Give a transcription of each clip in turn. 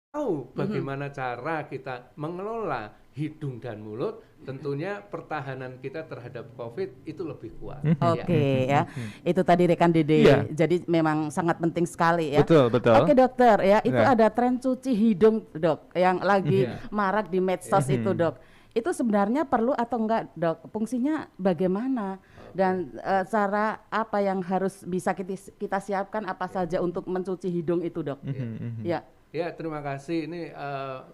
tahu bagaimana cara kita mengelola hidung dan mulut, tentunya pertahanan kita terhadap COVID itu lebih kuat. Oke ya, itu tadi rekan Dede. Iya. Jadi memang sangat penting sekali ya. Betul, betul. Oke dokter ya, itu Nah. ada tren cuci hidung dok, yang lagi marak di medsos itu dok. Itu sebenarnya perlu atau enggak dok? Fungsinya bagaimana? Dan cara apa yang harus bisa kita siapkan apa saja untuk mencuci hidung itu dok? Ya. Ya, terima kasih. Ini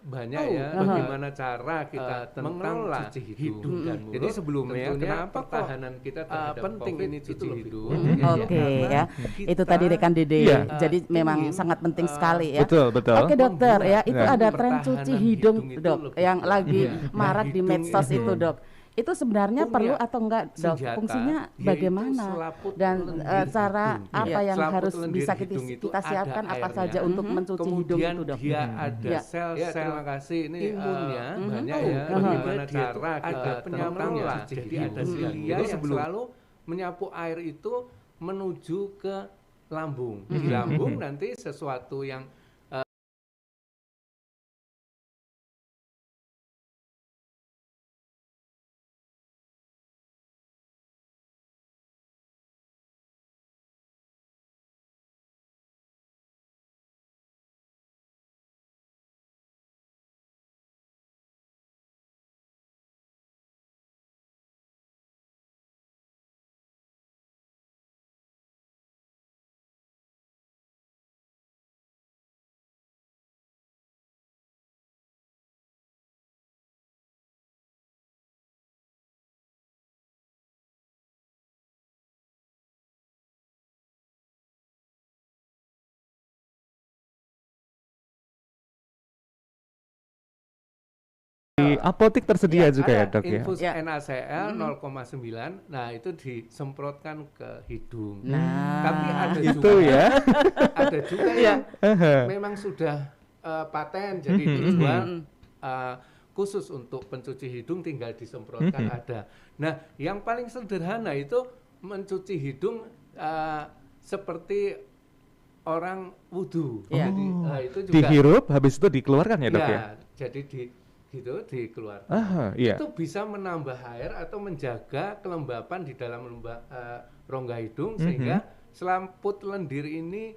banyak ya bagaimana cara kita mengelola hidung dan mulut. Jadi sebelumnya kenapa pertahanan kita terhadap penting COVID ini cuci hidung? Oke ya, itu tadi rekan Dede. Iya. Jadi memang sangat penting sekali ya. Betul, betul. Oke dokter ya, itu Nah. ada tren cuci hidung hidung itu dok, lebih yang kuat. lagi marak di Hidung medsos itu itu dok. Itu sebenarnya punya perlu atau enggak dok? senjata, Fungsinya yaitu bagaimana? selaput Dan lendir cara hidung. apa yang Selaput harus lendir bisa hidung itu kita ada siapkan apa airnya. saja untuk mencuci hidung Kemudian itu dok? dia ada Ya. sel-sel terima kasih ini imunnya banyak Oh, ya bagaimana cara ada penyambungnya. cuci Jadi hidung. ada silia yang selalu menyapu air itu menuju ke lambung. Di lambung nanti sesuatu yang Di apotek tersedia juga ya dok ya. infus Ya. NaCl 0,9, nah itu disemprotkan ke hidung. Nah. Tapi ada Itu juga ya. ada juga yang memang sudah paten jadi dijual khusus untuk pencuci hidung tinggal disemprotkan ada. Nah, yang paling sederhana itu mencuci hidung seperti orang wudhu. Ya. Jadi itu juga Dihirup, habis itu dikeluarkan ya dok ya. jadi dikeluarkan. Iya. Itu bisa menambah air atau menjaga kelembapan di dalam rongga hidung sehingga selaput lendir ini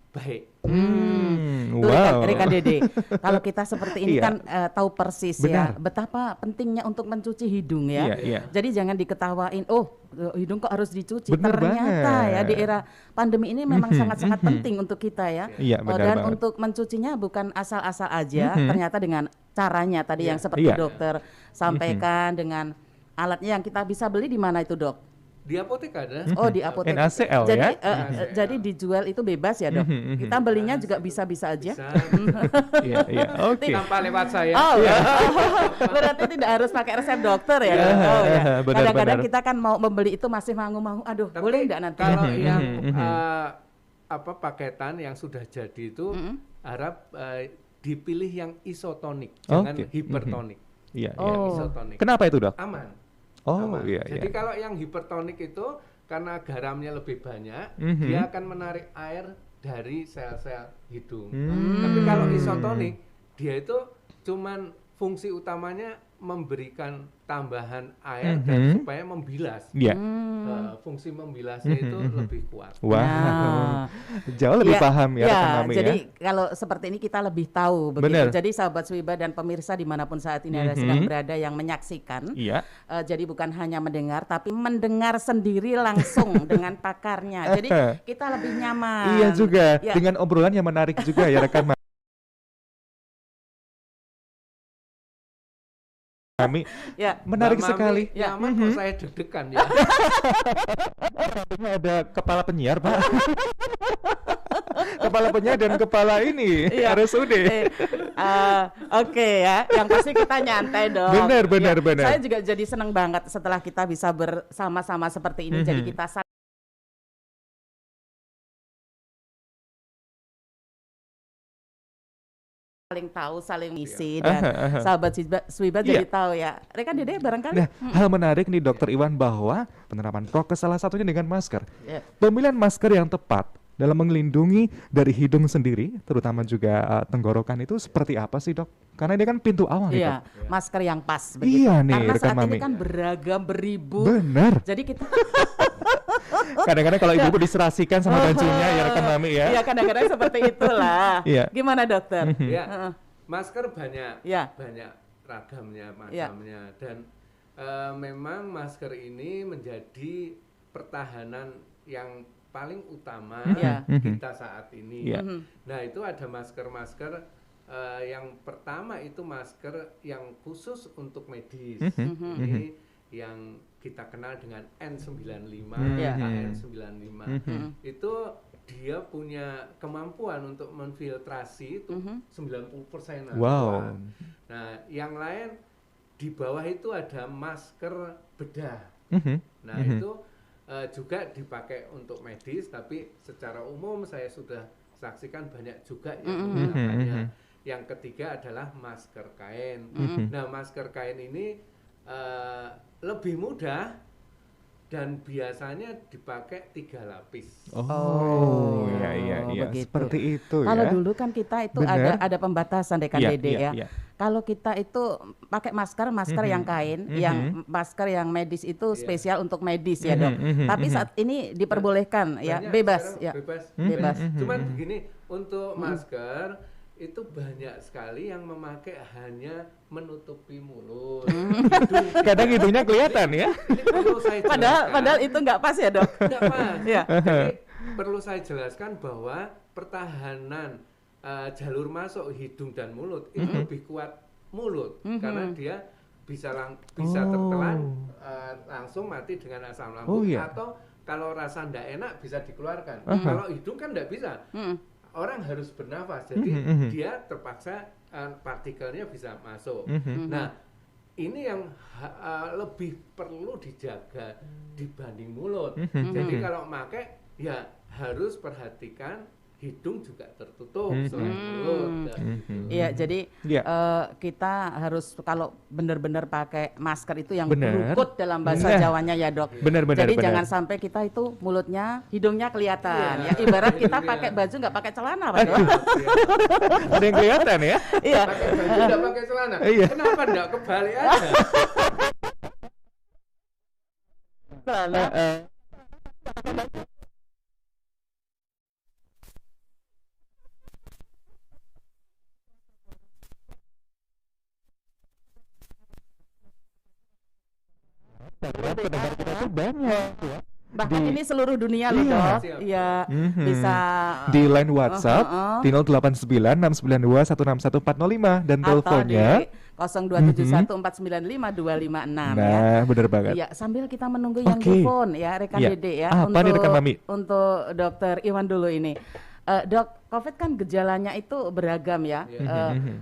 baik. Tuh, Wow. rekan Dede, kalau kita seperti ini Iya. kan tahu persis ya Benar. betapa pentingnya untuk mencuci hidung ya. Iya, iya. Jadi jangan diketawain, hidung kok harus dicuci. Benar Ternyata banget. ya di era pandemi ini memang sangat-sangat penting untuk kita ya. Iya, benar Dan banget. untuk mencucinya bukan asal-asal aja, ternyata dengan caranya tadi yang seperti Iya. dokter sampaikan dengan alatnya yang kita bisa beli di mana itu dok? Di apotek ada. Oh di apotek. NaCl jadi, ya? jadi dijual itu bebas ya dok. Kita belinya juga bisa-bisa aja. Bisa Iya, iya. Oke. tanpa lewat saya. Oh, berarti tidak harus pakai resep dokter ya. Iya, Oh ya. benar, Kadang-kadang benar. kita kan mau membeli itu masih mau. Aduh, Tapi boleh enggak nanti? kalau yang paketan yang sudah jadi itu harap dipilih yang isotonik, jangan Oke. hipertonik. Iya, iya. Oh. Isotonik. Kenapa itu dok? Aman. Oh Aman. iya, Jadi iya. kalau yang hipertonik itu karena garamnya lebih banyak, Mhm. dia akan menarik air dari sel-sel hidung. Tapi kalau isotonik, dia itu cuman fungsi utamanya memberikan tambahan air dan supaya membilas. Iya. Fungsi membilasnya itu lebih kuat. Wah, Nah. jauh lebih Ya, paham ya, rekan kami jadi ya. kalau seperti ini kita lebih tahu begitu. Benar. Jadi sahabat Swiba dan pemirsa dimanapun saat ini ada sedang berada yang menyaksikan. Iya. Jadi bukan hanya mendengar, tapi mendengar sendiri langsung dengan pakarnya. Jadi kita lebih nyaman. Iya juga, Ya. dengan obrolan yang menarik juga ya rekan kami. Ya. Menarik Mbak Mami sekali. nyaman kok saya deg-degan ya. Rambutnya ada kepala penyiar, Pak. Kepala penyiar dan kepala ini Iya. RSUD. Oke ya, yang pasti kita nyantai dong. Benar, benar, Ya, benar. Saya juga jadi senang banget setelah kita bisa bersama-sama seperti ini. Jadi kita saling tahu, saling misi dan sahabat Swiba jadi Iya. tahu ya. Rekan Dede barangkali. Nah, hal menarik nih Dokter Iwan bahwa penerapan prokes salah satunya dengan masker. Ya. Pemilihan masker yang tepat dalam melindungi dari hidung sendiri, terutama juga tenggorokan itu seperti apa sih, Dok? Karena ini kan pintu awal nih, Iya, Dok. masker yang pas begitu. Iya nih, Karena rekan saat ini Mami. kan beragam, beribu. Benar. Jadi kita Kadang-kadang kalau ibu diserasikan sama bajunya ya rekan Mami ya. Iya, kadang-kadang seperti itulah. Iya. Gimana, dokter? Ya, Heeh. masker banyak, Ya. banyak ragamnya, Ya. macamnya, dan memang masker ini menjadi pertahanan yang paling utama Ya. kita saat ini. Ya. Nah, itu ada masker-masker yang pertama itu masker yang khusus untuk medis. Ini yang kita kenal dengan N95, Ya. KN95. Itu dia punya kemampuan untuk menfiltrasi itu 90%. Wow. Nah, yang lain di bawah itu ada masker bedah. Nah, itu juga dipakai untuk medis, tapi secara umum saya sudah saksikan banyak juga yang menggunakannya. Yang ketiga adalah masker kain. Nah, masker kain ini lebih mudah dan biasanya dipakai 3 lapis. Oh, iya. begitu. Seperti itu Kalau ya. dulu kan kita itu Benar. ada pembatasan Rekan Iya, Dede iya, ya. iya. Kalau kita itu pakai masker yang kain, yang masker yang medis itu spesial untuk medis ya, Dok. Tapi saat ini diperbolehkan ya, Banyak bebas sekarang ya. bebas. Bebas. Cuman begini, untuk masker itu banyak sekali yang memakai hanya menutupi mulut. hidung. Kadang hidungnya kelihatan ya. Ini perlu saya jelaskan. Padahal itu nggak pas ya, Dok. Nggak pas. Iya. Jadi perlu saya jelaskan bahwa pertahanan jalur masuk hidung dan mulut itu lebih kuat mulut karena dia bisa tertelan langsung mati dengan asam lambung, atau kalau rasa ndak enak bisa dikeluarkan. Kalau hidung kan ndak bisa. Orang harus bernafas, jadi dia terpaksa partikelnya bisa masuk. Nah, ini yang lebih perlu dijaga dibanding mulut. Jadi kalau pakai ya harus perhatikan hidung juga tertutup selain mulut. Iya, jadi Iya. kita harus kalau benar-benar pakai masker itu yang Benar. berukut dalam bahasa Benar. Jawanya ya, Dok. Benar. Jadi jangan sampai kita itu mulutnya, hidungnya kelihatan ya. Ibarat kita pakai baju nggak pakai celana, Pak, Dok. Ada yang kelihatan ya. Iya. Pakai baju nggak pakai celana. Iya. Kenapa nggak kebalik aja? Celana. Pendengar kita tuh banyak ya. Bahkan ini seluruh dunia loh, Iya. Dok. Siap. Iya, bisa Di line WhatsApp di Atau 089692161405 dan teleponnya. di 0271495256 ya. Nah, bener banget. Iya, sambil kita menunggu yang Oke. di phone ya, Rekan Iya. Dede ya. Apa nih, Rekan Mami? Untuk Dokter Iwan dulu ini. Dok, COVID kan gejalanya itu beragam ya.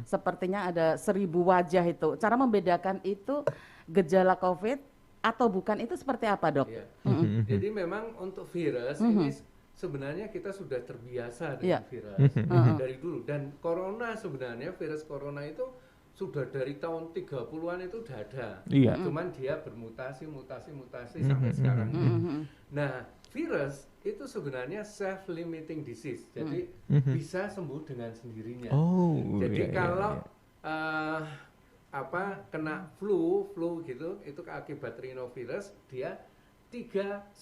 Sepertinya ada 1000 wajah itu. Cara membedakan itu gejala COVID atau bukan itu seperti apa, Dok? Iya. Jadi memang untuk virus ini sebenarnya kita sudah terbiasa dengan virus dari dulu, dan corona sebenarnya virus corona itu sudah dari tahun 30-an itu sudah ada. Iya. Cuman dia bermutasi sampai sekarang ini. Nah, virus itu sebenarnya self-limiting disease. Jadi bisa sembuh dengan sendirinya. Oh, Jadi iya, kalau kena flu gitu, itu akibat rhinovirus, dia 3-4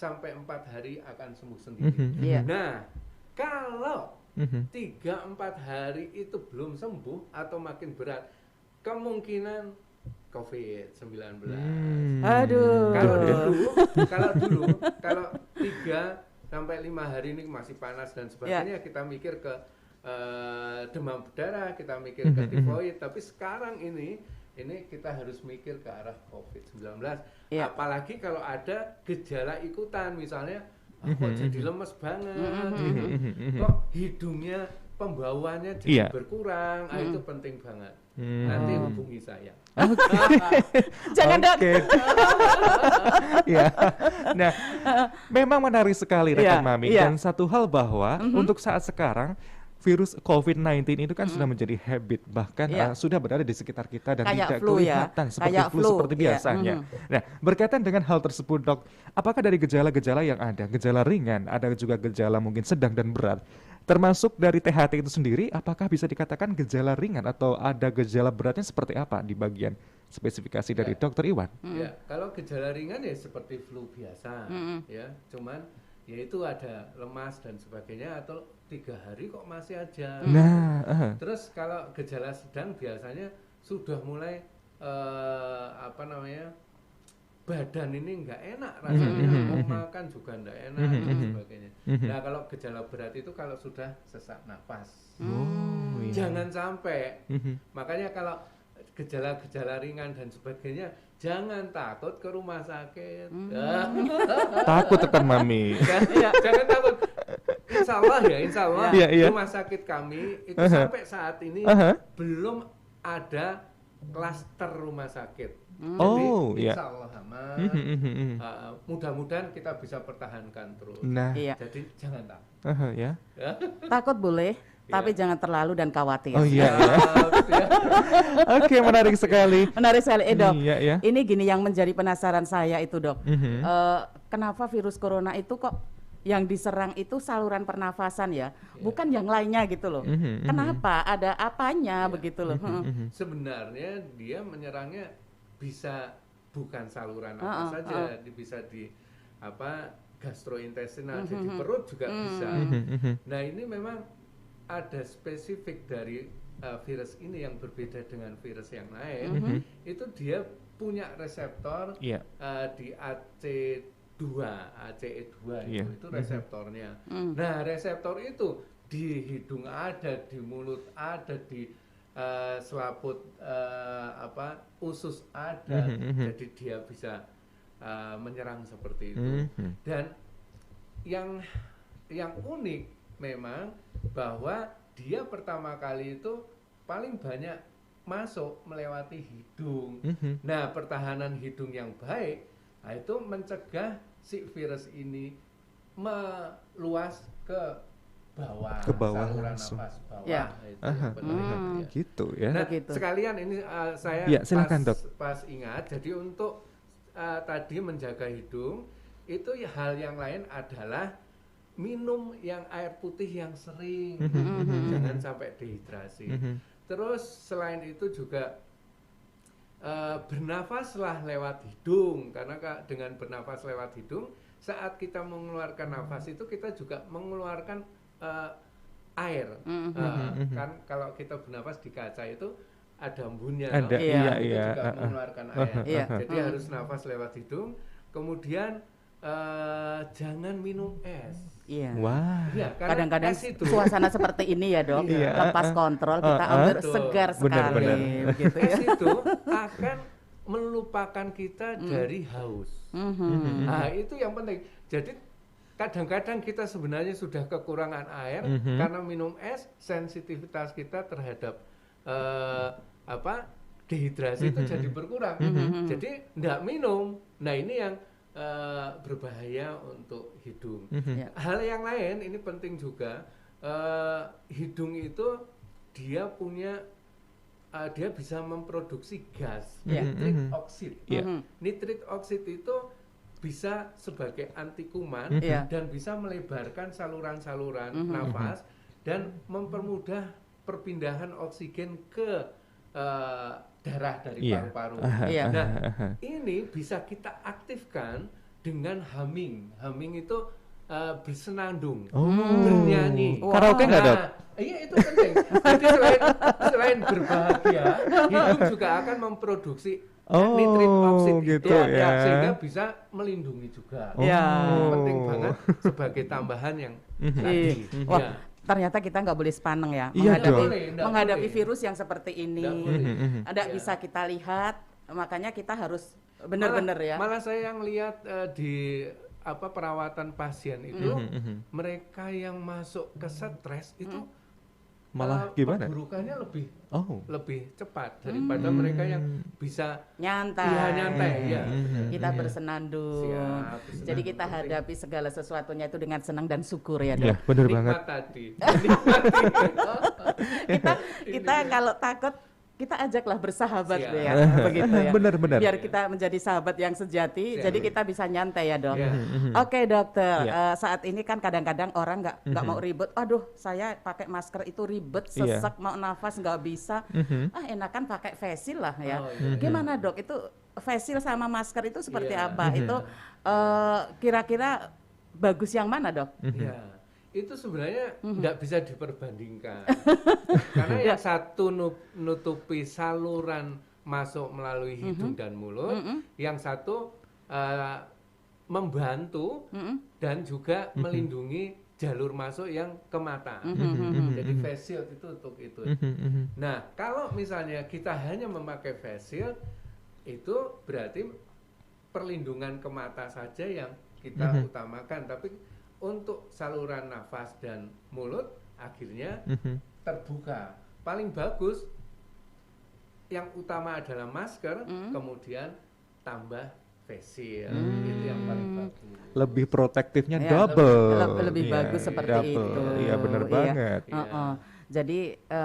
hari akan sembuh sendiri. Iya. Nah, kalau 3-4 hari itu belum sembuh atau makin berat, kemungkinan COVID-19. Aduh. Kalau 3-5 hari ini masih panas dan sebagainya, kita mikir ke demam berdarah, kita mikir ke tifoid, tapi sekarang ini kita harus mikir ke arah COVID-19. Apalagi kalau ada gejala ikutan, misalnya kok jadi lemes banget, kok hidungnya pembawanya jadi berkurang, itu penting banget. Nanti hubungi saya. Jangan, Dok. Ya. Nah, memang menarik sekali rekan Iya, Mami. iya. Dan satu hal bahwa untuk saat sekarang virus COVID-19 itu kan sudah menjadi habit, bahkan sudah berada di sekitar kita dan kayak tidak flu kelihatan seperti kayak flu seperti biasanya. Nah, berkaitan dengan hal tersebut dok, apakah dari gejala-gejala yang ada, gejala ringan, ada juga gejala mungkin sedang dan berat, termasuk dari THT itu sendiri, apakah bisa dikatakan gejala ringan atau ada gejala beratnya seperti apa di bagian spesifikasi dari Dokter Iwan? Ya, kalau gejala ringan ya seperti flu biasa, ya, cuman ya itu ada lemas dan sebagainya, atau 3 hari kok masih aja. Terus kalau gejala sedang biasanya sudah mulai badan ini nggak enak rasanya, mau makan juga nggak enak dan sebagainya. Nah kalau gejala berat itu kalau sudah sesak napas, jangan sampai. Makanya kalau gejala-gejala ringan dan sebagainya, jangan takut ke rumah sakit. Takut tekan mami. Jangan takut. Insya Allah rumah sakit kami itu sampai saat ini belum ada klaster rumah sakit. Jadi insya Allah aman. Mudah-mudahan kita bisa pertahankan terus. Jadi jangan takut. Takut boleh, tapi jangan terlalu dan khawatir. Oke, menarik sekali. Menarik sekali, dok. Ini gini yang menjadi penasaran saya itu dok. Kenapa virus corona itu kok yang diserang itu saluran pernafasan ya, bukan yang lainnya gitu loh. Kenapa? Ada apanya begitu loh. Sebenarnya dia menyerangnya bisa bukan saluran apa saja, bisa di gastrointestinal, jadi perut juga bisa. Nah ini memang ada spesifik dari virus ini yang berbeda dengan virus yang lain. Itu dia punya reseptor di ACE2 itu reseptornya. Nah reseptor itu di hidung ada, di mulut ada, di selaput usus ada, jadi dia bisa menyerang seperti itu. Dan yang unik memang bahwa dia pertama kali itu paling banyak masuk melewati hidung. Nah pertahanan hidung yang baik, nah itu mencegah si virus ini meluas ke bawah saluran nafas bawah. Gitu ya. Nah sekalian ini saya silakan, Dok. pas ingat, jadi untuk tadi menjaga hidung itu hal yang lain adalah minum yang air putih yang sering, jangan sampai dehidrasi. Terus selain itu juga bernafaslah lewat hidung, karena dengan bernafas lewat hidung, saat kita mengeluarkan nafas itu kita juga mengeluarkan air. Kan kalau kita bernafas di kaca itu ada embunnya, itu juga mengeluarkan air. Jadi harus nafas lewat hidung. Kemudian jangan minum es. Kadang-kadang suasana seperti ini ya dok, lepas kontrol kita ambil segar sekali. Begitu, es itu akan melupakan kita dari haus. Nah itu yang penting. Jadi kadang-kadang kita sebenarnya sudah kekurangan air karena minum es, sensitivitas kita terhadap dehidrasi itu jadi berkurang. Jadi enggak minum. Nah ini yang berbahaya untuk hidung. Hal yang lain ini penting juga, hidung itu dia bisa memproduksi gas nitrit oksid. Nitrit oksid itu bisa sebagai anti kuman dan bisa melebarkan saluran-saluran nafas dan mempermudah perpindahan oksigen ke darah dari paru-paru. Nah, ini bisa kita aktifkan dengan humming. Humming itu bersenandung, bernyanyi. Karaoke nggak dok? Iya itu penting. Jadi selain berbahagia, hidung juga akan memproduksi nitrit oksid gitu sehingga bisa melindungi juga. Penting banget sebagai tambahan yang tadi. Ternyata kita nggak boleh sepaneng ya menghadapi virus yang seperti ini. Ada bisa kita lihat, makanya kita harus benar-benar ya. Malah saya yang lihat di perawatan pasien itu, mereka yang masuk ke stres itu Malah gimana? Perburukannya lebih cepat daripada mereka yang bisa nyantai. Iya, nyantai. Ya. Kita bersenandung. Siap, Jadi kita bersenandung. hadapi segala sesuatunya itu dengan senang dan syukur ya, Ya, Dok. benar Nikmat banget. tadi. kita kalau takut kita ajaklah bersahabat Siap. ya, begitu ya. Benar-benar. Biar kita menjadi sahabat yang sejati, Siap. jadi kita bisa nyantai ya, Dok. Iya. Oke, Dokter. Iya. Saat ini kan kadang-kadang orang nggak mau ribet. Aduh, saya pakai masker itu ribet, Iya. sesak, mau nafas nggak bisa. Enakan pakai face shield lah ya. Oh, iya. Gimana, Dok? Itu face shield sama masker itu seperti Iya. apa? Itu kira-kira bagus yang mana, Dok? Ya, itu sebenarnya nggak bisa diperbandingkan. Karena yang satu nutupi saluran masuk melalui hidung dan mulut, yang satu membantu dan juga melindungi jalur masuk yang ke mata. Jadi face shield itu untuk itu. Nah, kalau misalnya kita hanya memakai face shield, itu berarti perlindungan ke mata saja yang kita utamakan, tapi untuk saluran nafas dan mulut akhirnya terbuka. Paling bagus yang utama adalah masker, kemudian tambah face shield. Itu yang paling bagus. Lebih protektifnya Ya, double. lebih Iya, bagus seperti double. itu. Iya, benar Iya. banget. Jadi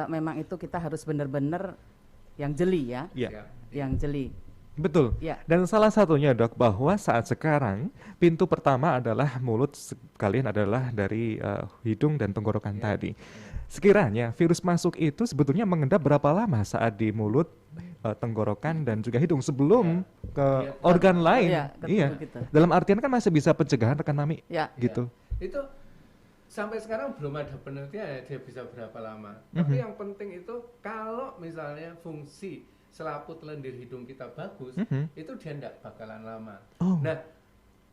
memang itu kita harus benar-benar yang jeli ya, Iya. Siap. yang jeli. Betul. Ya. Dan salah satunya, Dok, bahwa saat sekarang pintu pertama adalah mulut, sekalian adalah dari hidung dan tenggorokan tadi. Sekiranya virus masuk itu sebetulnya mengendap berapa lama saat di mulut, tenggorokan dan juga hidung sebelum ke organ lain? Iya, Iya. gitu. Dalam artian kan masih bisa pencegahan, rekan Mami. Ya. Gitu. Itu sampai sekarang belum ada penelitian ya dia bisa berapa lama. Tapi yang penting itu kalau misalnya fungsi selaput lendir hidung kita bagus, itu dia tidak bakalan lama. Oh. Nah,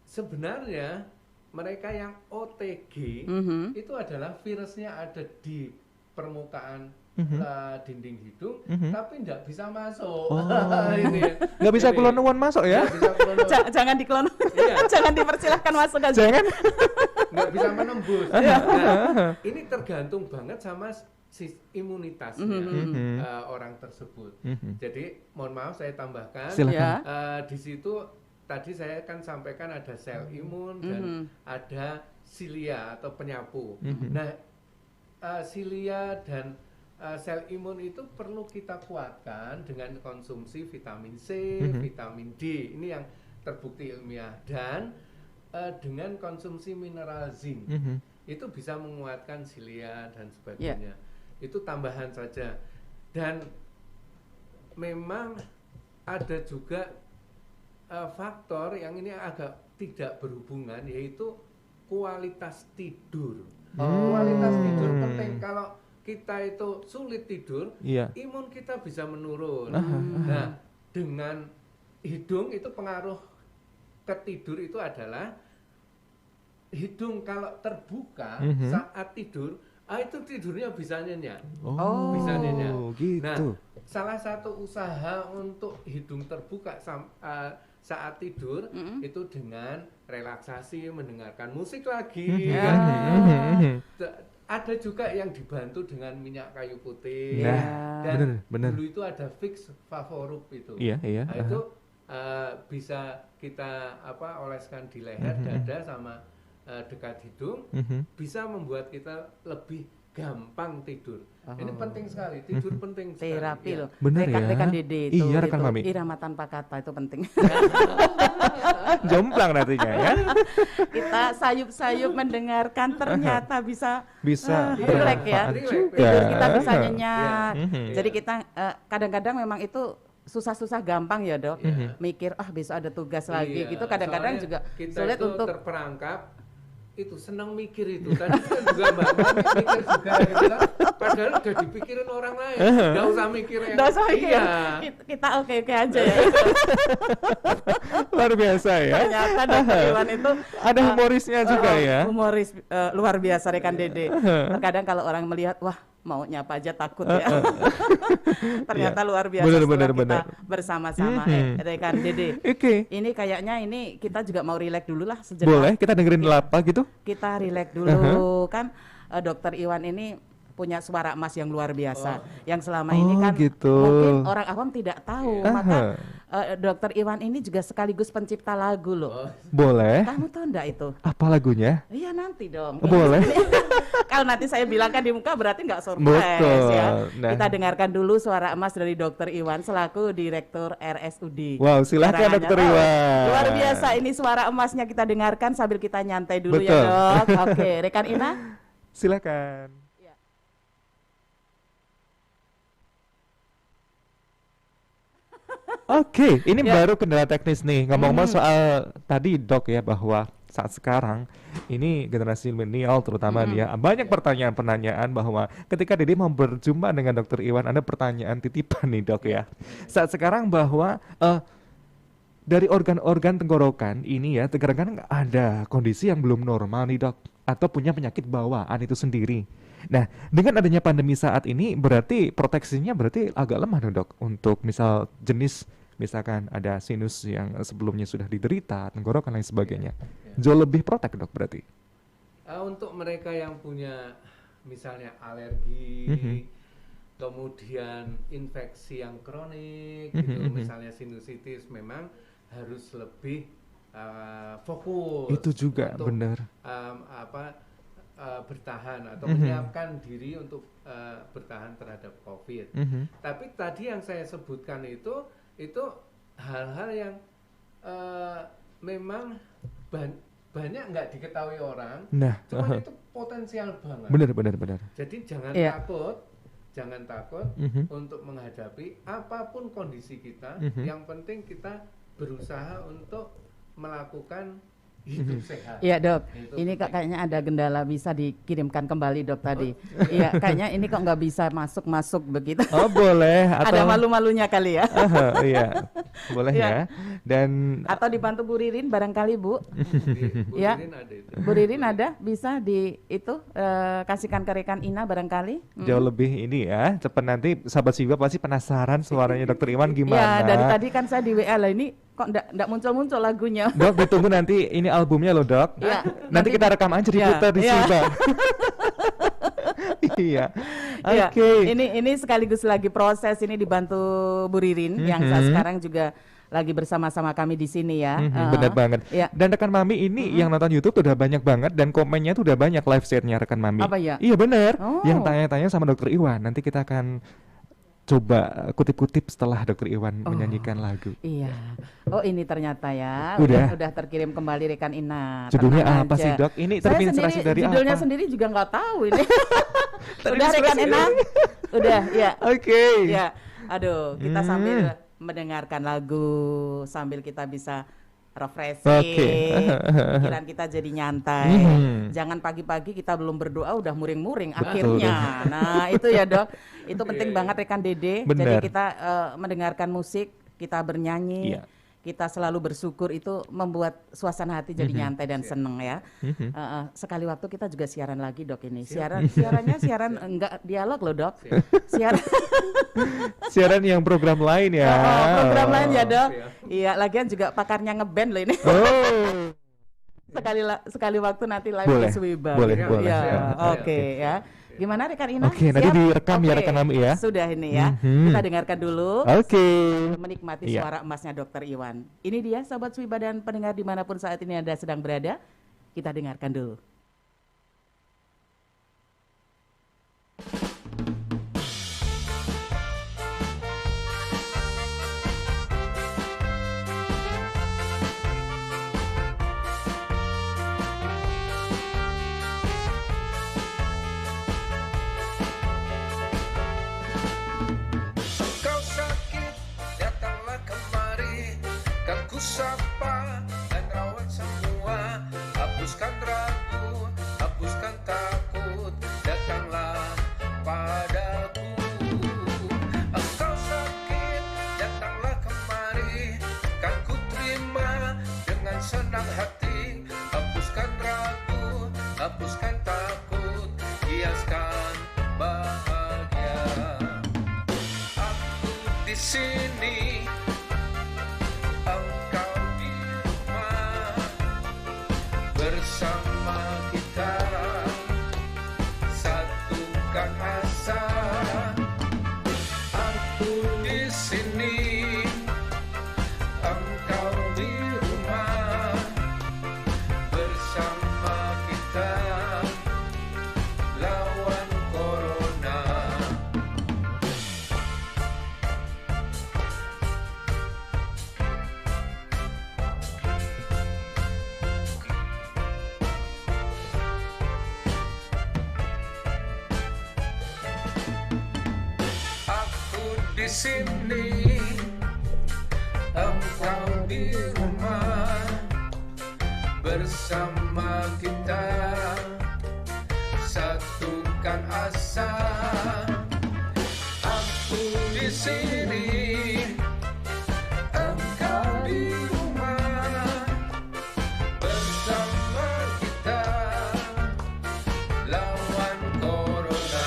sebenarnya mereka yang OTG itu adalah virusnya ada di permukaan dinding hidung, tapi tidak bisa masuk. Ini ya. Nggak bisa Ini. keluar masuk ya? Nggak bisa keluar. Jangan dikelon, Iya. jangan dipersilahkan masuk aja. Jangan. Nggak bisa menembus. Nah, ini tergantung banget sama imunitasnya orang tersebut. Jadi mohon maaf saya tambahkan. Silakan. Ya. Di situ tadi saya kan sampaikan ada sel imun dan ada silia atau penyapu. Nah, silia dan sel imun itu perlu kita kuatkan dengan konsumsi vitamin C, vitamin D. Ini yang terbukti ilmiah dan dengan konsumsi mineral zinc. Itu bisa menguatkan silia dan sebagainya. Itu tambahan saja. Dan memang ada juga faktor yang ini agak tidak berhubungan, yaitu kualitas tidur. Kualitas tidur penting. Kalau kita itu sulit tidur, Iya. imun kita bisa menurun. Nah, dengan hidung itu pengaruh ke tidur itu adalah hidung kalau terbuka saat tidur, itu tidurnya bisa nyenyak. Bisa nyenyak. Gitu. Nah, salah satu usaha untuk hidung terbuka saat tidur itu dengan relaksasi, mendengarkan musik lagi. Kan? Ada juga yang dibantu dengan minyak kayu putih. Dan bener. dulu itu ada Vicks Vaporub itu. Iya. Nah, itu bisa kita oleskan di leher, dada sama dekat hidung, bisa membuat kita lebih gampang tidur. Ini penting sekali, tidur penting sekali. Terapi Ya. loh. Bener Rekan ya? Dede itu. Iya, rekan Mami. Irama tanpa kata itu penting. Jomplang nantinya ya. Kita sayup-sayup mendengarkan ternyata bisa Relax relax ya. juga. Tidur kita bisa nyenyak. Iya. Jadi kita kadang-kadang memang itu susah-susah gampang ya, Dok. Mikir besok ada tugas lagi Iya, gitu kadang-kadang soalnya juga kita sulit itu untuk terperangkap itu senang mikir itu tadi kan juga Mbak Mami mikir juga gitu kan. Padahal udah dipikirin orang lain, nggak usah mikir yang nggak usah mikir. iya. Kita oke-oke aja ya. Luar biasa ya. Ternyata Dokter Iwan itu Ada humorisnya juga ya. Humoris luar biasa rekan Dede. Terkadang kalau orang melihat wah mau nyapa aja takut ya. Ternyata luar biasa Bener. kita bersama-sama rekan Dede. Oke. Ini kayaknya kita juga mau rileks dulu lah sejenak. Boleh kita dengerin apa gitu? Kita rileks dulu kan Dokter Iwan ini punya suara emas yang luar biasa, yang selama ini kan gitu. mungkin orang awam tidak tahu. Maka Dokter Iwan ini juga sekaligus pencipta lagu loh. Boleh. Kamu tahu enggak itu? Apa lagunya? Iya nanti dong. Boleh. Kalau nanti saya bilangkan di muka berarti nggak surprise. Betul. Ya. Nah. Kita dengarkan dulu suara emas dari Dokter Iwan selaku Direktur RSUD. Wow, silakan Karanganyar. Dokter Iwan. Luar biasa, ini suara emasnya kita dengarkan sambil kita nyantai dulu. Betul. Ya Dok. Oke, rekan Ina. Silakan. Oke, ini baru kendala teknis nih. Ngomong-ngomong soal tadi Dok ya, bahwa saat sekarang ini generasi milenial terutama dia banyak pertanyaan-pertanyaan bahwa ketika Dede mau berjumpa dengan Dokter Iwan ada pertanyaan titipan nih Dok ya. Saat sekarang bahwa dari organ-organ tenggorokan ini ya, terkadang ada kondisi yang belum normal nih Dok, atau punya penyakit bawaan itu sendiri. Nah, dengan adanya pandemi saat ini berarti proteksinya berarti agak lemah dong Dok, untuk misal jenis misalkan ada sinus yang sebelumnya sudah diderita, tenggorokan lain sebagainya. Jauh lebih protek Dok berarti. Untuk mereka yang punya misalnya alergi, kemudian infeksi yang kronik gitu, misalnya sinusitis, memang harus lebih fokus. Itu juga untuk, benar. Bertahan atau menyiapkan diri untuk bertahan terhadap COVID. Tapi tadi yang saya sebutkan itu hal-hal yang memang banyak nggak diketahui orang. Nah, cuman itu potensial banget. Benar. Jadi jangan takut untuk menghadapi apapun kondisi kita. Yang penting kita berusaha untuk melakukan hidup sehat. Iya Dok, itu ini kok kayaknya ada kendala, bisa dikirimkan kembali Dok tadi. Iya, kayaknya ini kok nggak bisa masuk begitu. Oh boleh. Ada malu-malunya kali ya. Iya, boleh ya. Dan atau dibantu Bu Ririn barangkali Bu. Bu Ya. Ririn ada itu. Bu Ririn ada, bisa di itu kasihkan ke rekan Ina barangkali. jauh lebih ini ya, cepat nanti sahabat Siba pasti penasaran suaranya Dokter Iwan Ya, gimana. dari tadi kan saya di WA lah, ini kok enggak muncul-muncul lagunya. Dok, ditunggu nanti ini albumnya loh Dok. Iya, Nanti kita rekam aja diputar di iya. Siba. Iya. Ya, Oke. ini sekaligus lagi proses, ini dibantu Bu Ririn yang saat sekarang juga lagi bersama-sama kami di sini ya. Benar banget. Ya. Dan rekan Mami ini yang nonton YouTube tuh udah banyak banget dan komennya tuh udah banyak live chatnya rekan Mami. Apa ya? Iya benar. Oh. Yang tanya-tanya sama Dokter Iwan. Nanti kita akan coba kutip-kutip setelah Dokter Iwan menyanyikan lagu. Iya. Oh ini ternyata ya. Udah terkirim kembali rekan Ina. Judulnya Tenang apa aja. sih Dok? Ini Saya terinspirasi sendiri, dari judulnya apa? sendiri juga nggak tahu ini. Udah Terinspirasi rekan Ina. Udah ya. Oke. Ya. Aduh, kita sambil mendengarkan lagu sambil kita bisa refreshing, pikiran kita jadi nyantai. Jangan pagi-pagi kita belum berdoa udah muring-muring akhirnya. Nah itu ya Dok, itu penting banget rekan Dede. Bener. Jadi kita mendengarkan musik, kita bernyanyi, Iya. kita selalu bersyukur, itu membuat suasana hati jadi nyantai dan seneng ya. Sekali waktu kita juga siaran lagi Dok ini. Siaran enggak dialog loh Dok. Siaran yang program lain ya. Program lain ya Dok. Iya, lagian juga pakarnya ngeband loh ini. Oh. Sekali waktu nanti live Boleh, di Swiba. boleh, Ya, boleh. ya, Ya, oke ya. Gimana rekan Ina? Oke, nanti Siap? direkam ya Oke, rekan Mami ya. Sudah ini ya. Kita dengarkan dulu. Oke. Menikmati Iya. suara emasnya Dokter Iwan. Ini dia Sobat Swiba dan pendengar dimanapun saat ini Anda sedang berada. Kita dengarkan dulu. Engkau sakit, datanglah kemari, kan ku sapa dan rawat semua. Hapuskan ragu, hapuskan takut, datanglah padaku. Engkau sakit, datanglah kemari, kan ku terima dengan senang hati. Hapuskan ragu, hapuskan takut, hiaskan bahagia. Aku di sini, engkau di rumah, bersama kita satukan satukan asa. Aku di sini, engkau di rumah, bersama kita lawan corona. Aku di sini, engkau di rumah, bersama kita satukan asa. Aku di sini, engkau di rumah, bersama kita lawan corona.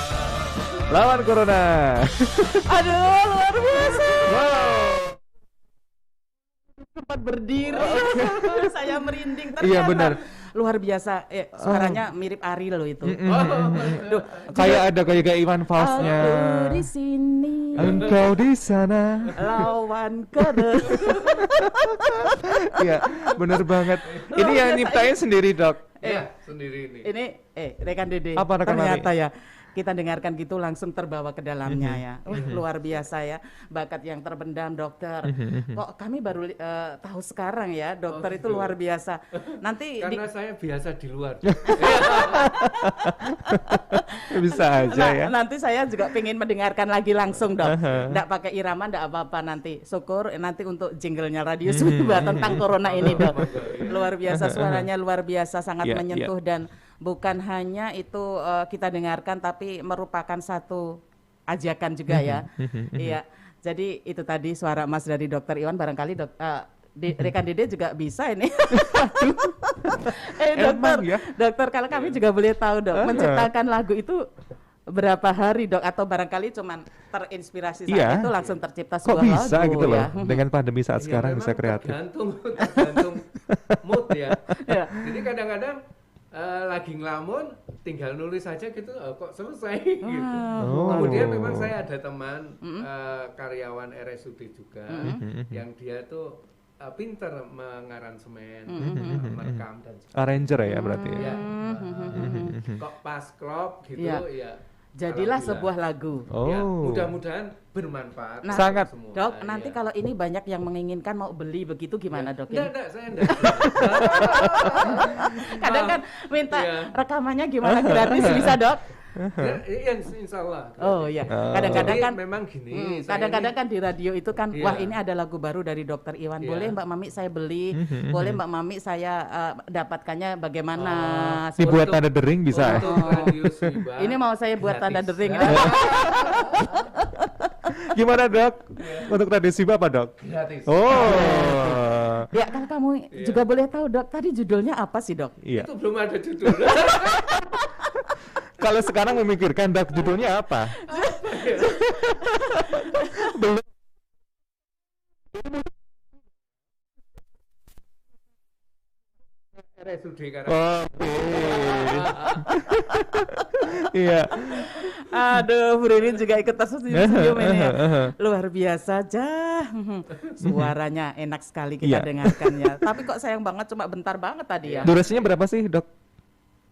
Lawan corona. Aduh, luar biasa. Wow. Sempat berdiri. Saya merinding ternyata. Iya, benar. Luar biasa. Suaranya mirip Ari loh itu. Duh, Kayak ada kayak Iwan Fals-nya. aku di sini. Engkau di sana. Lawan corona. Iya, benar banget. Ini yang nyiptain sendiri, Dok. Iya, sendiri ini. Ini rekan Dede. Apa, rekan Ternyata ya kita dengarkan gitu langsung terbawa ke dalamnya ya. Luar biasa ya, bakat yang terpendam dokter. Kok kami baru tahu sekarang ya, dokter itu luar biasa. Nanti Karena saya biasa di luar. Bisa aja ya. nanti saya juga pengen mendengarkan lagi langsung dok. Nggak pakai irama, nggak apa-apa nanti. Syukur nanti untuk jinglenya Radio Swiba tentang corona ini dok. Luar biasa, suaranya luar biasa, sangat Ya, menyentuh dan bukan hanya itu kita dengarkan tapi merupakan satu ajakan juga ya. Iya. Jadi itu tadi suara Mas dari Dokter Iwan, barangkali rekan Dede juga bisa ini. Dokter, Emang ya? dokter kalau kami juga boleh tahu dok, menciptakan lagu itu berapa hari dok? Atau barangkali cuman terinspirasi saat Iya. itu langsung tercipta Kok sebuah bisa lagu gitu loh, ya? dengan pandemi saat Ya, sekarang memang bisa kreatif. tergantung mood ya. Ya. Jadi kadang-kadang lagi ngelamun, tinggal nulis saja gitu, kok selesai gitu. Oh. Kemudian memang saya ada teman karyawan RSUD juga, yang dia tuh pinter mengaransemen, merekam dan sebagainya. Arranger ya berarti. Ya, kok pas klop gitu Ya. ya. Jadilah alhamdulillah. sebuah lagu. Oh. Ya, mudah-mudahan bermanfaat. Nah, Sangat. semua. Dok, nanti Iya. kalau ini banyak yang menginginkan mau beli begitu gimana dok? Ini? Enggak, saya enggak. Kadang kan minta Iya. rekamannya gimana gratis bisa dok? Iya, insya Allah. Oh iya, kadang-kadang Jadi kan memang gini. saya kadang-kadang ini- kan di radio itu kan, Iya. wah ini ada lagu baru dari Dokter Iwan, Iya. boleh Mbak Mami saya beli, boleh Mbak Mami saya dapatkannya bagaimana? Dibuat Untuk- tanda dering bisa. Untuk Radio Swiba, Ini mau saya buat tanda gratis. dering. Gimana Dok? Untuk Radio Swiba apa Dok? Gratis. Oh. Ya kalau kamu juga boleh tahu dok, tadi judulnya apa sih dok? Iya. Itu belum ada judul. Kalau sekarang memikirkan Dok judulnya apa? Belum. RSUD karena Oke. Iya. Aduh, Bu Ririn juga ikut tersenyum-senyum ini ya. Luar biasa aja. Suaranya enak sekali kita Iya. dengarkan ya. Tapi kok sayang banget cuma bentar banget tadi ya. Durasinya berapa sih Dok?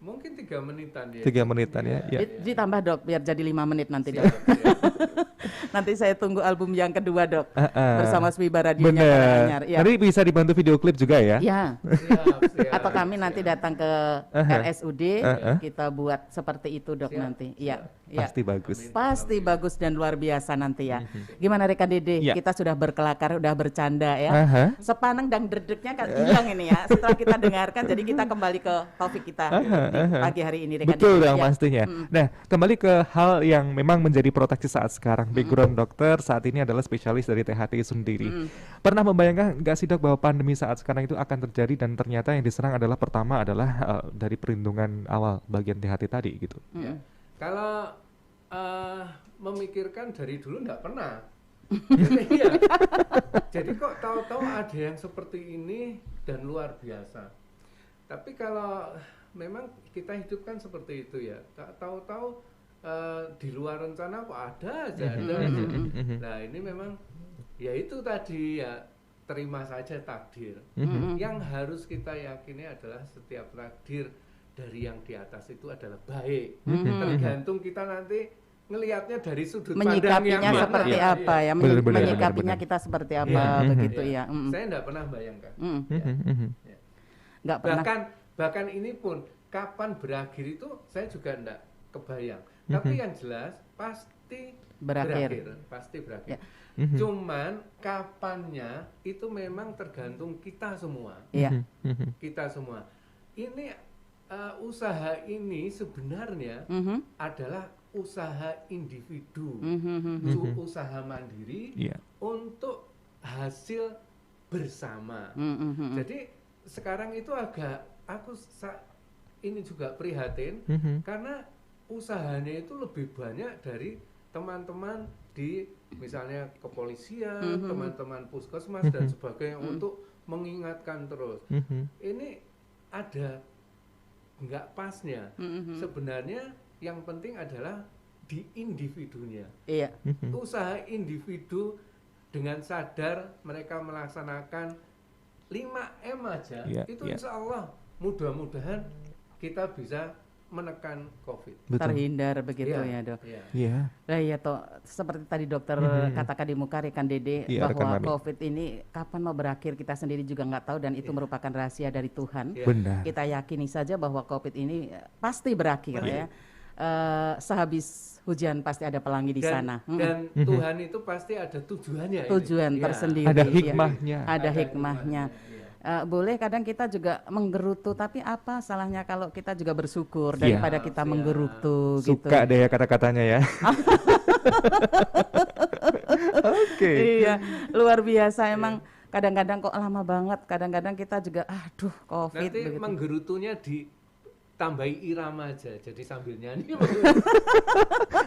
mungkin 3 menitan ya. 3 menitan ya. Ya. Ditambah dok, biar jadi 5 menit nanti dok. Siap, siap. Nanti saya tunggu album yang kedua dok. Bersama Swiba Radionya Bener. Karanganyar. Ya. Nanti bisa dibantu video klip juga ya? Ya. Siap, siap, Atau kami nanti siap. datang ke RSUD, kita buat seperti itu dok Siap, nanti. Iya. Ya. Pasti bagus. Pasti bagus dan luar biasa nanti ya. Gimana rekan Dede? Ya. Kita sudah berkelakar, udah bercanda ya. Aha. Sepaneng dan dredegnya kan hilang ini ya. Setelah kita dengarkan, jadi kita kembali ke topik kita di pagi hari ini rekan Betul Dede. dong Ya. pastinya. Nah, kembali ke hal yang memang menjadi proteksi saat sekarang. Background dokter saat ini adalah spesialis dari THT sendiri. Pernah membayangkan nggak sih dok bahwa pandemi saat sekarang itu akan terjadi dan ternyata yang diserang adalah pertama adalah dari perlindungan awal bagian THT tadi gitu. Ya. Kalau memikirkan dari dulu nggak pernah. Jadi, ya. Jadi kok tahu-tahu ada yang seperti ini dan luar biasa. Tapi kalau memang kita hidupkan seperti itu ya, tahu-tahu di luar rencana kok ada aja. Nah ini memang ya itu tadi ya, terima saja takdir. Yang harus kita yakini adalah setiap takdir dari yang di atas itu adalah baik. Tergantung kita nanti ngelihatnya dari sudut pandang Menyikapinya yang seperti mana. apa ya, Benar, benar, menyikapinya benar. kita seperti apa begitu ya. Saya enggak pernah bayangkan. Ya. Nggak pernah. Bahkan ini pun kapan berakhir itu saya juga enggak kebayang. Tapi yang jelas pasti Berakhir. pasti berakhir. Ya. Cuman kapannya itu memang tergantung kita semua. Iya. Kita semua. Ini usaha ini sebenarnya adalah usaha individu, usaha mandiri Iya. untuk hasil bersama. Jadi sekarang itu agak ini juga prihatin karena usahanya itu lebih banyak dari teman-teman di misalnya kepolisian, teman-teman puskesmas dan sebagainya untuk mengingatkan terus. Ini ada nggak pasnya. Sebenarnya yang penting adalah di individunya. Iya. Usaha individu dengan sadar mereka melaksanakan 5M aja, Iya, itu iya. insya Allah mudah-mudahan kita bisa menekan COVID. Betul. Terhindar begitu Iya, ya Dok. iya. Iya. Nah iya toh, seperti tadi dokter katakan di muka rekan Dede Iya, rekan bahwa Mami. COVID ini kapan mau berakhir kita sendiri juga nggak tahu dan itu merupakan rahasia dari Tuhan. Iya. Benar. Kita yakini saja bahwa COVID ini pasti berakhir ya. Sehabis hujan pasti ada pelangi di sana. Dan Tuhan itu pasti ada tujuannya. ini. Tujuan Iya. tersendiri. Ada ya. hikmahnya. Ada hikmahnya. iya. Boleh kadang kita juga menggerutu, tapi apa salahnya kalau kita juga bersyukur Iya. daripada kita menggerutu gitu. Suka deh ya kata-katanya ya. Oke. Iya, luar biasa emang. Kadang-kadang kok lama banget, kadang-kadang kita juga aduh COVID Nanti begitu. menggerutunya ditambahi irama aja, jadi sambil nyanyi.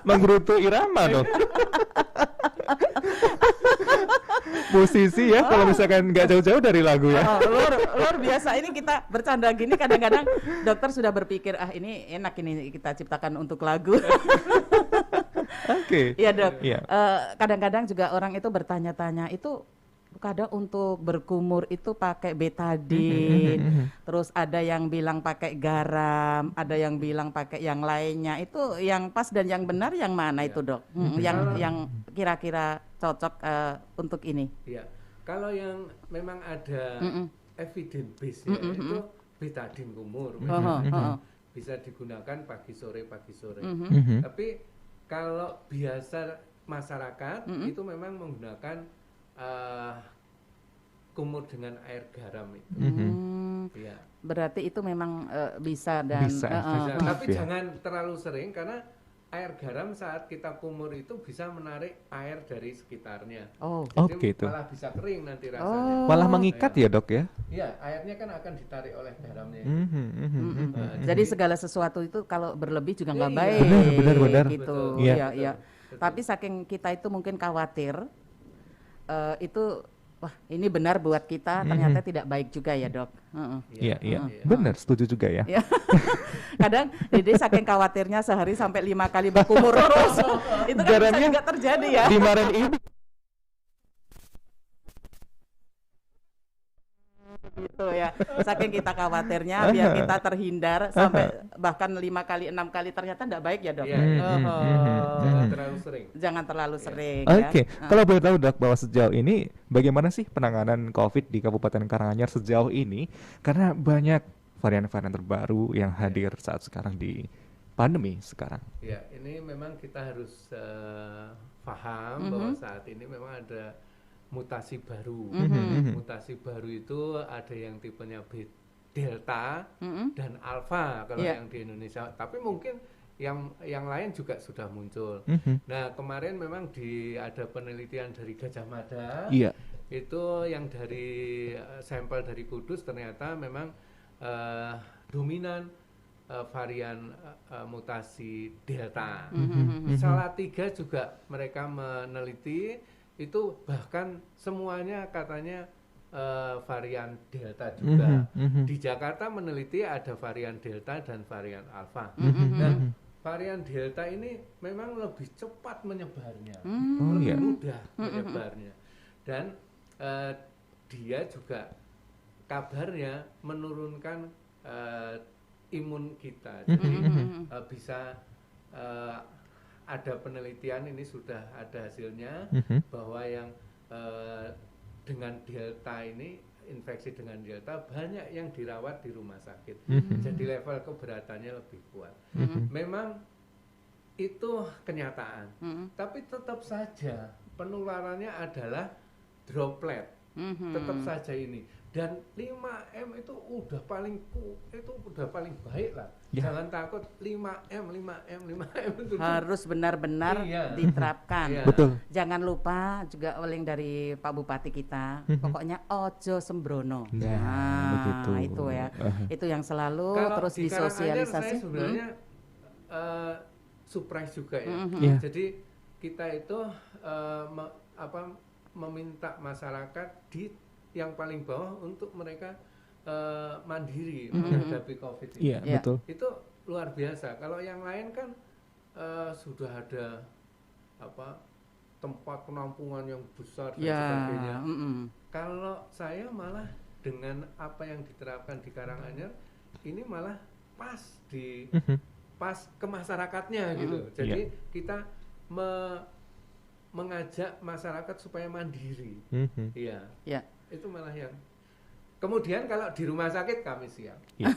Menggerutu irama dong. Musisi ya kalau misalkan nggak jauh-jauh dari lagu ya. Oh, luar biasa, ini kita bercanda gini kadang-kadang dokter sudah berpikir ini enak ini kita ciptakan untuk lagu. Oke. Iya Dok. Iya. Kadang-kadang juga orang itu bertanya-tanya itu kadang untuk berkumur itu pakai betadin, terus ada yang bilang pakai garam, ada yang bilang pakai yang lainnya. Itu yang pas dan yang benar yang mana itu Dok? Yang kira-kira cocok untuk ini? Iya. Kalau yang memang ada evidence base ya, itu betadin kumur. Bisa digunakan pagi sore. Tapi kalau biasa masyarakat itu memang menggunakan kumur dengan air garam itu. Iya. Berarti itu memang bisa dan Bisa. Bisa. Tapi ya. jangan terlalu sering karena air garam saat kita kumur itu bisa menarik air dari sekitarnya. Oh. Jadi gitu. malah bisa kering nanti rasanya. Malah mengikat ya dok ya. Iya, airnya kan akan ditarik oleh garamnya. Nah, Jadi segala sesuatu itu kalau berlebih juga nggak Iya. baik. Benar. Gitu. Betul. Iya. Iya, iya. Betul. Tapi saking kita itu mungkin khawatir itu wah ini benar buat kita ternyata tidak baik juga ya dok. Iya. Benar, setuju juga ya. Ya. Kadang Dede saking khawatirnya sehari sampai 5 kali berkumur terus. Itu kan bisa Garamnya juga terjadi ya. Dimarahin ini. Gitu ya. Saking kita khawatirnya biar kita terhindar sampai bahkan 5 kali 6 kali ternyata tidak baik ya dok. Iya, jangan terlalu sering. Jangan terlalu sering. Oke, ya. kalau boleh tahu dok bahwa sejauh ini bagaimana sih penanganan COVID di Kabupaten Karanganyar sejauh ini? Karena banyak varian-varian terbaru yang hadir saat sekarang di pandemi sekarang. Ya, ini memang kita harus paham bahwa saat ini memang ada mutasi baru. Mutasi baru itu ada yang tipenya Delta dan Alpha kalau Iya. yang di Indonesia. Tapi mungkin yang lain juga sudah muncul. Nah, kemarin memang ada penelitian dari Gajah Mada. Iya. Itu yang dari sampel dari Kudus ternyata memang dominan varian mutasi Delta. Salatiga juga mereka meneliti itu bahkan semuanya katanya varian Delta juga. Di Jakarta meneliti ada varian Delta dan varian Alpha. Dan varian Delta ini memang lebih cepat menyebarnya, Oh, lebih iya. mudah menyebarnya, dan dia juga kabarnya menurunkan imun kita. Jadi bisa ada penelitian, ini sudah ada hasilnya, bahwa yang dengan Delta ini, infeksi dengan Delta, banyak yang dirawat di rumah sakit. Jadi level keberatannya lebih kuat. Memang itu kenyataan, tapi tetap saja penularannya adalah droplet. Tetap saja ini, dan 5M itu udah paling baik lah. Ya. Jangan takut, 5M itu Harus benar-benar Iya. diterapkan. Iya. Betul. Jangan lupa juga oleh dari Pak Bupati kita, pokoknya ojo sembrono. Nah, begitu. Itu ya. Itu yang selalu Kalau terus di Karanganyar disosialisasi. saya sebenarnya surprise juga ya. Iya. Jadi kita itu meminta masyarakat di yang paling bawah untuk mereka mandiri menghadapi COVID ini. Iya, Iya. betul. Itu luar biasa. Kalau yang lain kan sudah ada tempat penampungan yang besar dan Ya, sebagainya. Kalau saya malah dengan apa yang diterapkan di Karanganyar ini malah pas ke masyarakatnya gitu. Jadi kita mengajak masyarakat supaya mandiri. Iya. Ya. Itu malah yang. Kemudian kalau di rumah sakit kami siap. Iya.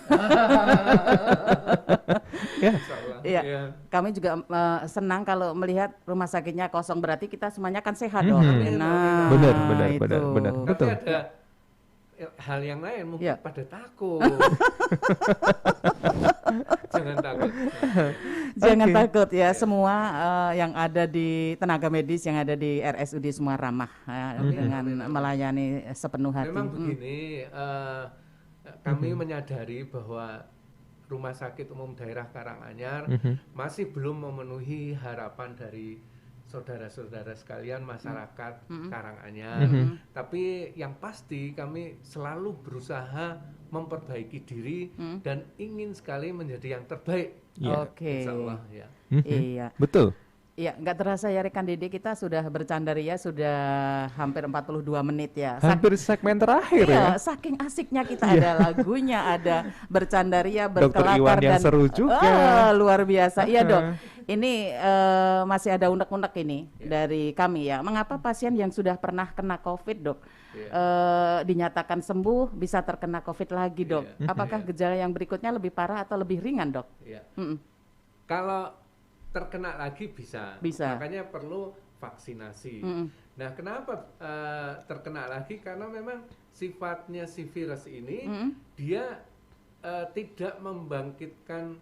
Insya Allah. Iya. Iya. Kami juga senang kalau melihat rumah sakitnya kosong, berarti kita semuanya kan sehat dong. Nah, Benar, itu. benar. Tapi Betul. ada hal yang lain mungkin Ya. pada takut. Jangan takut. Jangan Oke. takut ya, semua yang ada di tenaga medis yang ada di RSUD semua ramah dengan melayani sepenuh hati. Memang begini, kami menyadari bahwa Rumah Sakit Umum Daerah Karanganyar masih belum memenuhi harapan dari saudara-saudara sekalian masyarakat Karanganyar. Tapi yang pasti kami selalu berusaha memperbaiki diri dan ingin sekali menjadi yang terbaik. Iya. Oke. Insya Allah ya. Iya. Betul. Iya, nggak terasa ya rekan Dede, kita sudah bercandaria sudah hampir 42 menit ya. Hampir segmen terakhir ya. Iya, saking asiknya kita ada lagunya, ada bercandaria, Dokter berkelakar Iwan yang dan seru juga. luar biasa. Iya dok, ini masih ada unek-unek ini dari kami ya. Mengapa pasien yang sudah pernah kena COVID dok, dinyatakan sembuh bisa terkena COVID lagi dok? Apakah gejala yang berikutnya lebih parah atau lebih ringan dok? Iya. Kalau terkena lagi bisa. Makanya perlu vaksinasi. Nah, kenapa terkena lagi? Karena memang sifatnya si virus ini dia tidak membangkitkan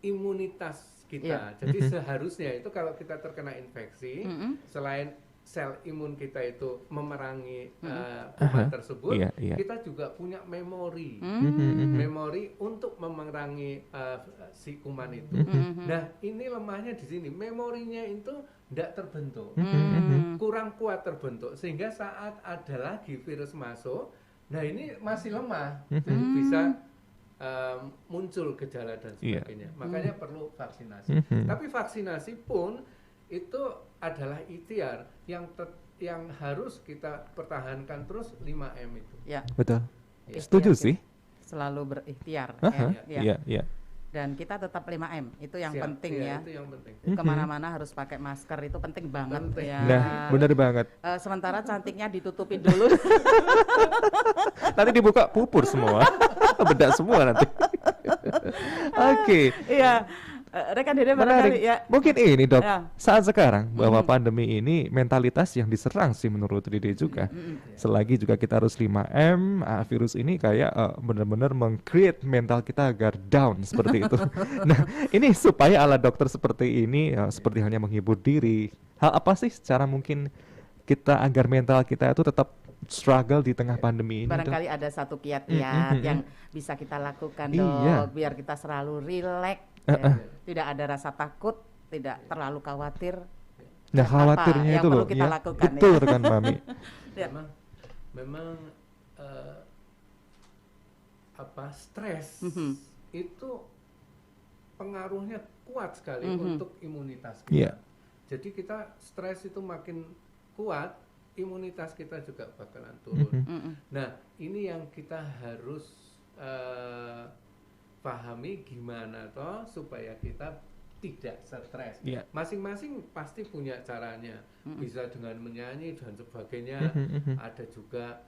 imunitas kita. Jadi seharusnya itu kalau kita terkena infeksi, selain sel imun kita itu memerangi kuman tersebut, kita juga punya memori, memori untuk memerangi si kuman itu. Nah, ini lemahnya di sini, memorinya itu tidak terbentuk, kurang kuat terbentuk, sehingga saat ada lagi virus masuk, nah ini masih lemah, jadi bisa muncul gejala dan sebagainya. Makanya perlu vaksinasi. Tapi vaksinasi pun itu adalah ikhtiar yang harus kita pertahankan terus, 5M itu. Ya. Betul. Ikhtiar Setuju kita sih. Selalu berikhtiar. Iya. Dan kita tetap 5M, itu yang Siap, penting iya, ya. Itu yang penting. Kemana-mana harus pakai masker, itu penting banget Penting. ya. Nah, benar banget. Sementara cantiknya ditutupi dulu. Nanti dibuka pupur semua. Bedak semua nanti. Oke. Iya. Rekan Dede barangkali ya. Mungkin ini dok, Ya. saat sekarang bahwa pandemi ini mentalitas yang diserang sih menurut Dede juga. Selagi juga kita harus 5M, virus ini kayak benar-benar meng-create mental kita agar down seperti itu. Nah, ini supaya ala dokter seperti ini, seperti halnya menghibur diri. Hal apa sih secara mungkin kita agar mental kita itu tetap struggle di tengah pandemi ini? Barangkali ada satu kiat-kiat yang bisa kita lakukan dok, Iya. biar kita selalu rileks, tidak ada rasa takut, tidak terlalu khawatir. Nah, Apa khawatirnya yang itu perlu loh, kita ya. lakukan, Betul ya. rekan Mami. Ya. Memang stres itu pengaruhnya kuat sekali untuk imunitas Iya. kita. Jadi kita stres itu makin kuat, imunitas kita juga bakalan turun. Nah, ini yang kita harus pahami gimana toh supaya kita tidak stres. Iya. Masing-masing pasti punya caranya. Bisa dengan menyanyi dan sebagainya. Ada juga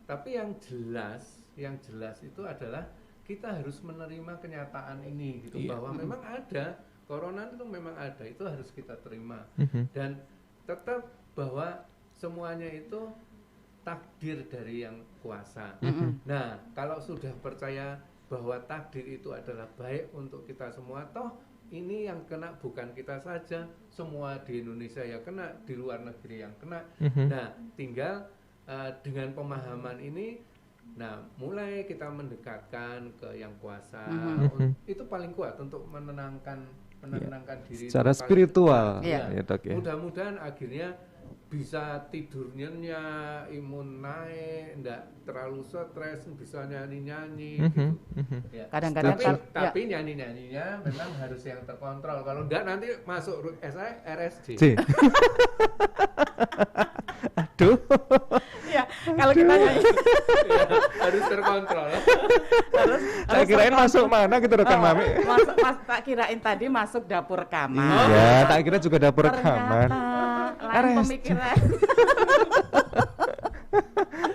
tapi yang jelas itu adalah kita harus menerima kenyataan ini gitu, Iya. bahwa memang ada corona itu, memang ada, itu harus kita terima. Dan tetap bahwa semuanya itu takdir dari yang kuasa. Nah, kalau sudah percaya bahwa takdir itu adalah baik untuk kita semua, toh ini yang kena bukan kita saja, semua di Indonesia ya kena, di luar negeri yang kena. Nah, tinggal dengan pemahaman ini, nah mulai kita mendekatkan ke yang kuasa, itu paling kuat untuk menenangkan diri Secara itu paling spiritual, kuat. ya, Dok, ya. Mudah-mudahan akhirnya bisa tidur nyenyak, imun naik, enggak terlalu stres, bisa nyanyi-nyanyi gitu. Ya. Kadang-kadang tapi nyanyi-nyanyinya memang harus yang terkontrol. Kalau enggak nanti masuk RSJ. C. Aduh. Ya, kalau kita nyanyi Ya, harus terkontrol. Saya kirain masuk mana gitu rekan Mami. tak kirain tadi masuk dapur kamar. Iya, tak kira juga dapur rekaman. Lain RSJ. pemikiran.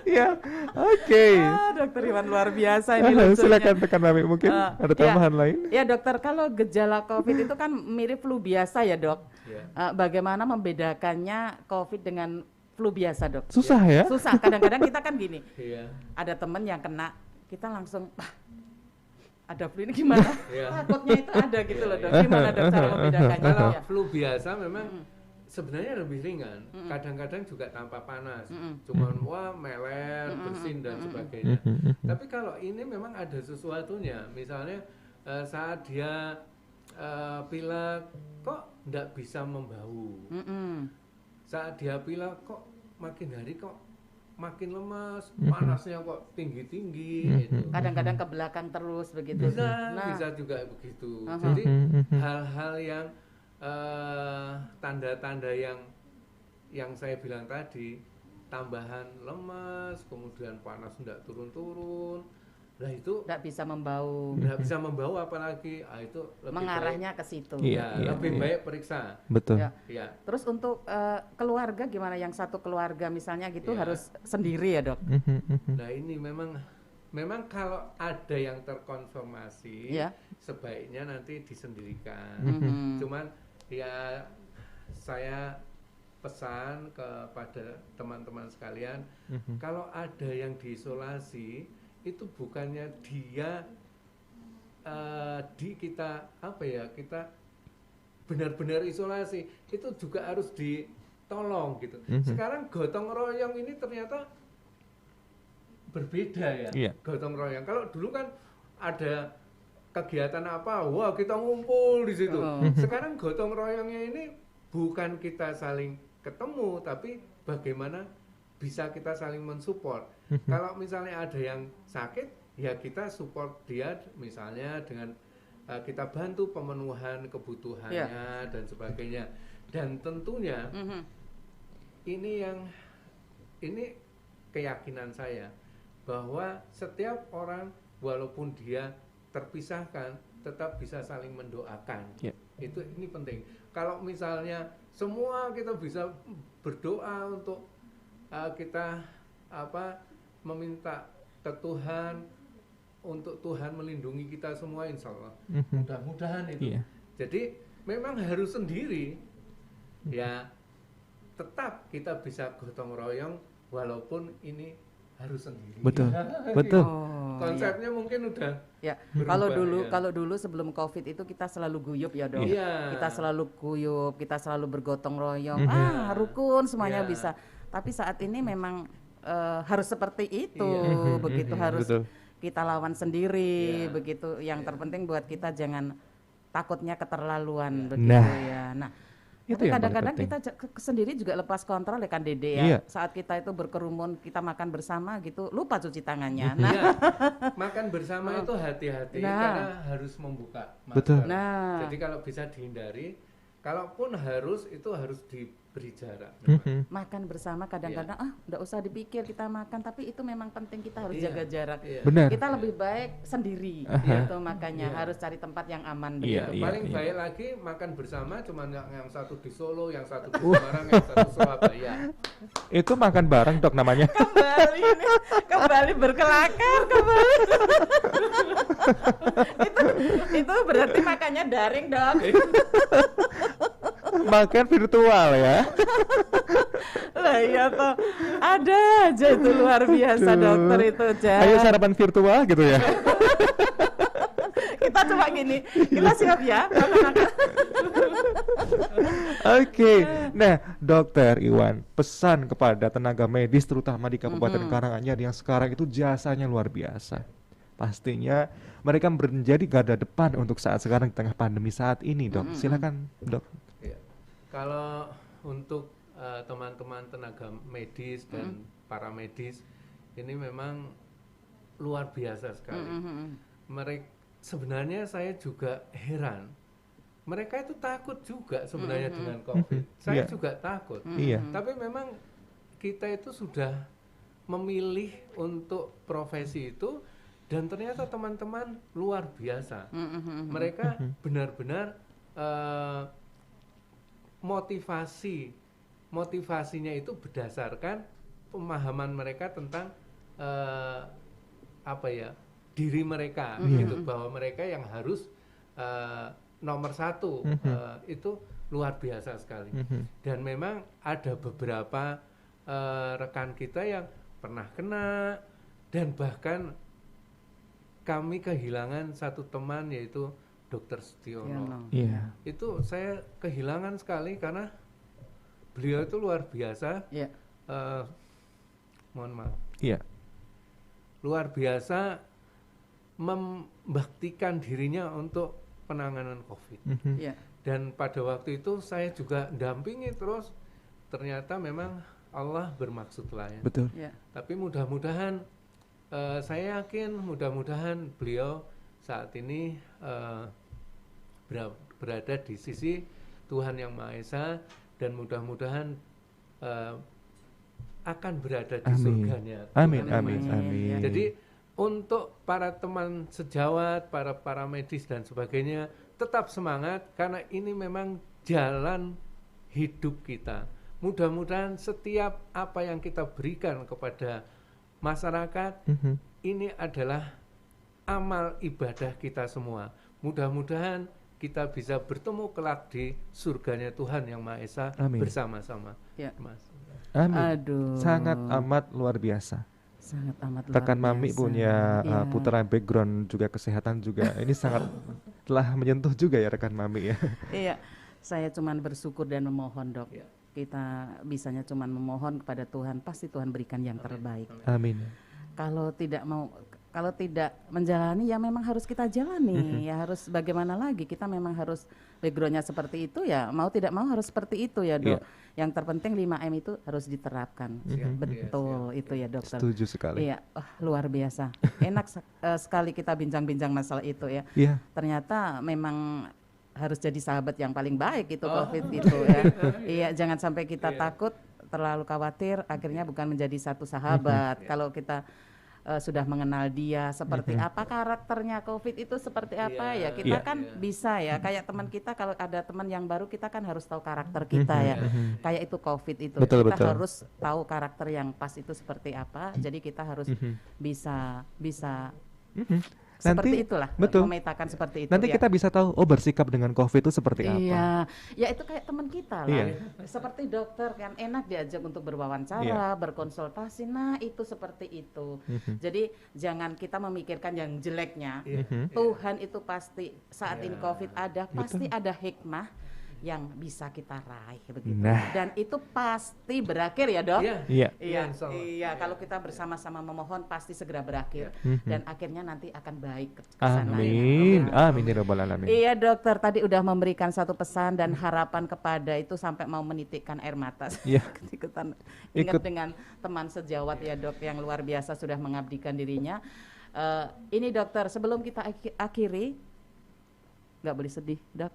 Ya, oke. Dokter Iwan luar biasa ini lucunya. Silakan rekan Mami, mungkin ada tambahan lain. Ya dokter, kalau gejala COVID itu kan mirip flu biasa ya dok. Ya. Bagaimana membedakannya COVID dengan flu biasa dok? Susah ya? Susah, kadang-kadang kita kan gini, Iya. ada temen yang kena, kita langsung, ada flu ini gimana? Iya. Takutnya itu ada gitu loh dok, Iya. gimana dok cara membedakannya? Kalau Ya. flu biasa memang sebenarnya lebih ringan, kadang-kadang juga tanpa panas, cuman wah meler, bersin dan sebagainya. Tapi kalau ini memang ada sesuatunya, misalnya saat dia pilek kok nggak bisa membau, saat dia pilek kok makin hari kok makin lemas, panasnya kok tinggi-tinggi, gitu. Kadang-kadang ke belakang terus begitu. Bisa juga begitu. Jadi hal-hal yang tanda-tanda yang saya bilang tadi, tambahan lemas, kemudian panas tidak turun-turun, nah itu Nggak bisa membau, nggak bisa membawa, apalagi itu lebih mengarahnya ke situ. baik, Iya, lebih baik periksa. Betul. Ya. Ya, Terus untuk keluarga gimana? Yang satu keluarga misalnya gitu Iya. harus sendiri ya dok? nah ini memang kalau ada yang terkonfirmasi, Iya. sebaiknya nanti disendirikan. Mhm. Cuman ya saya pesan kepada teman-teman sekalian, kalau ada yang diisolasi itu bukannya dia kita kita benar-benar isolasi, itu juga harus ditolong gitu. Sekarang gotong royong ini ternyata berbeda ya. Iya. Gotong royong, kalau dulu kan ada kegiatan apa, wah kita ngumpul di situ. Sekarang gotong royongnya ini bukan kita saling ketemu, tapi bagaimana bisa kita saling mensupport. Kalau misalnya ada yang sakit, ya kita support dia, misalnya dengan kita bantu pemenuhan kebutuhannya dan sebagainya. Dan tentunya ini keyakinan saya bahwa setiap orang walaupun dia terpisahkan tetap bisa saling mendoakan. Ini penting. Kalau misalnya semua kita bisa berdoa untuk kita meminta ke Tuhan untuk Tuhan melindungi kita semua, insya Allah. Mudah-mudahan itu. Jadi memang harus sendiri, ya tetap kita bisa gotong royong walaupun ini harus sendiri. Betul. Ya, Betul. Oh, konsepnya mungkin udah ya. berubah, Kalau dulu sebelum COVID itu kita selalu guyup ya dok. Iya. Kita selalu guyup, kita selalu bergotong royong, rukun semuanya Iya. bisa. Tapi saat ini memang harus seperti itu, Iya. begitu harus Betul. kita lawan sendiri, Iya. begitu. Yang terpenting buat kita jangan takutnya keterlaluan, Iya. begitu Nah. ya. Nah, Itu Tapi yang paling kadang-kadang penting. kita sendiri juga lepas kontrol ya kan Dede ya. Iya. Saat kita itu berkerumun, kita makan bersama gitu, lupa cuci tangannya. Nah, Iya, makan bersama itu hati-hati Nah. karena harus membuka masker. Betul. Nah. Jadi kalau bisa dihindari, kalaupun harus itu harus diberi jarak. Mhm. makan bersama kadang-kadang nggak usah dipikir kita makan, tapi itu memang penting kita harus Iya. jaga jarak. Iya. Benar. Kita lebih baik sendiri gitu, makanya Iya. harus cari tempat yang aman Iya, begitu. Paling iya. baik lagi makan bersama, cuman yang satu di Solo, yang satu di Semarang, yang satu Surabaya. Itu makan bareng Dok namanya. Kembali nih, kembali berkelakar kembali. itu berarti makannya daring dong. Makan virtual ya. Lah iya toh, ada aja itu luar biasa Aduh. dokter itu aja. Ayo sarapan virtual gitu ya. Kita coba gini, kita siap ya makan-makan. Oke. Nah, Dokter Iwan, pesan kepada tenaga medis terutama di Kabupaten Karanganyar yang sekarang itu jasanya luar biasa. Pastinya mereka menjadi garda depan untuk saat sekarang di tengah pandemi saat ini, Dok. Silakan, Dok. Iya. Kalau untuk teman-teman tenaga medis dan para medis ini memang luar biasa sekali. Mereka sebenarnya saya juga heran. Mereka itu takut juga sebenarnya dengan COVID. Saya Iya. juga takut. Iya. Tapi memang kita itu sudah memilih untuk profesi itu dan ternyata teman-teman luar biasa. Mereka benar-benar motivasinya itu berdasarkan pemahaman mereka tentang diri mereka gitu, bahwa mereka yang harus nomor satu itu luar biasa sekali. Dan memang ada beberapa rekan kita yang pernah kena, dan bahkan kami kehilangan satu teman yaitu Dr. Setiono. Iya. Itu saya kehilangan sekali karena beliau itu luar biasa. Iya. Mohon maaf. Iya. Luar biasa membaktikan dirinya untuk penanganan COVID. Iya. Dan pada waktu itu saya juga dampingi terus. Ternyata memang Allah bermaksud lain. Betul. Iya. Tapi mudah-mudahan saya yakin mudah-mudahan beliau saat ini berada di sisi Tuhan Yang Maha Esa, dan mudah-mudahan akan berada di Amin. surganya. Amin, Tuhan Yang amin, Maha Esa. amin. Jadi untuk para teman sejawat, para medis dan sebagainya, tetap semangat karena ini memang jalan hidup kita. Mudah-mudahan setiap apa yang kita berikan kepada masyarakat ini adalah amal ibadah kita semua. Mudah-mudahan kita bisa bertemu kelak di surganya Tuhan Yang Maha Esa Amin. bersama-sama. Ya. Mas. Amin. Aduh. Sangat amat luar biasa. Sangat amat luar Rekan Mami biasa. punya Iya. putra background juga kesehatan juga. Ini sangat telah menyentuh juga ya rekan Mami ya. Iya, saya cuman bersyukur dan memohon dok. Iya. Kita bisanya cuman memohon kepada Tuhan, pasti Tuhan berikan yang terbaik. Amin. Kalau tidak menjalani ya memang harus kita jalani. Ya harus bagaimana lagi, kita memang harus backgroundnya seperti itu ya, mau tidak mau harus seperti itu ya dok. Yang terpenting 5M itu harus diterapkan. Betul itu ya dokter. Setuju sekali. Iya, luar biasa. Enak sekali kita bincang-bincang masalah itu ya. Iya. Ternyata memang harus jadi sahabat yang paling baik itu COVID itu ya. Iya, jangan sampai kita takut, terlalu khawatir, akhirnya bukan menjadi satu sahabat. Kalau kita sudah mengenal dia seperti apa karakternya COVID itu seperti apa ya, kita kan bisa ya, kayak teman kita kalau ada teman yang baru kita kan harus tahu karakter kita ya. Kayak itu COVID itu, Betul, kita betul. harus tahu karakter yang pas itu seperti apa. Jadi kita harus bisa seperti itulah, betul. memetakan seperti itu. Nanti ya. kita bisa tahu bersikap dengan COVID itu seperti apa. Iya, ya itu kayak teman kita lah. Iya. Seperti dokter kan enak diajak untuk berwawancara, Iya. berkonsultasi. Nah, itu seperti itu. Jadi jangan kita memikirkan yang jeleknya. Tuhan itu pasti saat ini COVID ada, pasti ada hikmah yang bisa kita raih begitu. Nah. Dan itu pasti berakhir ya, Dok? Iya. Iya. Iya, insya Allah. iya, kalau kita bersama-sama memohon pasti segera berakhir dan akhirnya nanti akan baik ke sana. Amin. Ya. Amin ya rabbal alamin. Iya, dokter tadi udah memberikan satu pesan dan harapan kepada itu sampai mau menitikkan air mata. Iya. Ikutan Ikut. ingat dengan teman sejawat ya, Dok, yang luar biasa sudah mengabdikan dirinya. Ini dokter, sebelum kita akhiri, nggak boleh sedih, Dok.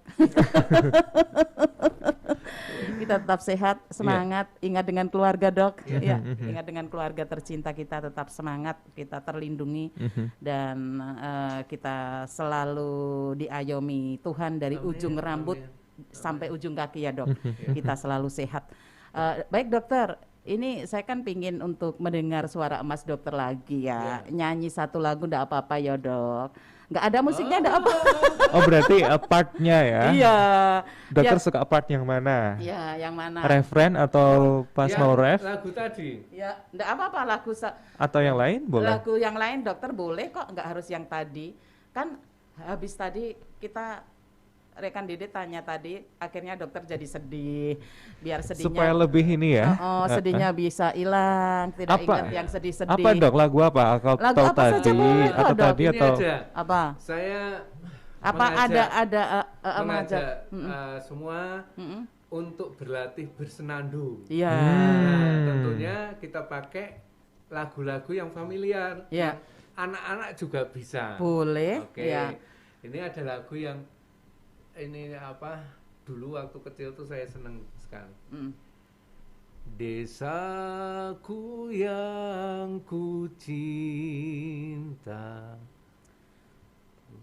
Kita tetap sehat, semangat, ingat dengan keluarga, Dok. Ya, ingat dengan keluarga tercinta kita, tetap semangat, kita terlindungi dan kita selalu diayomi Tuhan dari ujung rambut sampai ujung kaki ya, Dok. Kita selalu sehat. Baik, dokter. Ini saya kan pingin untuk mendengar suara emas dokter lagi ya. Nyanyi satu lagu enggak apa-apa ya, Dok. Nggak ada musiknya, enggak apa. Oh berarti partnya ya? Iya. Dokter Ya. suka part yang mana? Ya, yang mana? Referen atau pas Ya, mau ref? lagu tadi. Ya, enggak apa-apa lagu Atau yang lain boleh? lagu yang lain dokter boleh kok, enggak harus yang tadi. Kan habis tadi kita rekan Dede tanya tadi, akhirnya dokter jadi sedih. Biar sedihnya Supaya lebih ini ya? sedihnya bisa hilang, tidak Apa? ingat yang sedih-sedih. Apa dok? Lagu apa? Kalau Lagu tahu apa saja tadi boleh kok, atau Dok. tadi Ini atau aja. Apa? Saya Apa ada mengajak mengajak. semua untuk berlatih bersenandung. Iya. Nah, tentunya kita pakai lagu-lagu yang familiar. Iya. Yang anak-anak juga bisa. Boleh. Oke. Ya. Ini ada lagu yang ini apa? Dulu waktu kecil tuh saya seneng sekali. Desaku yang ku cinta,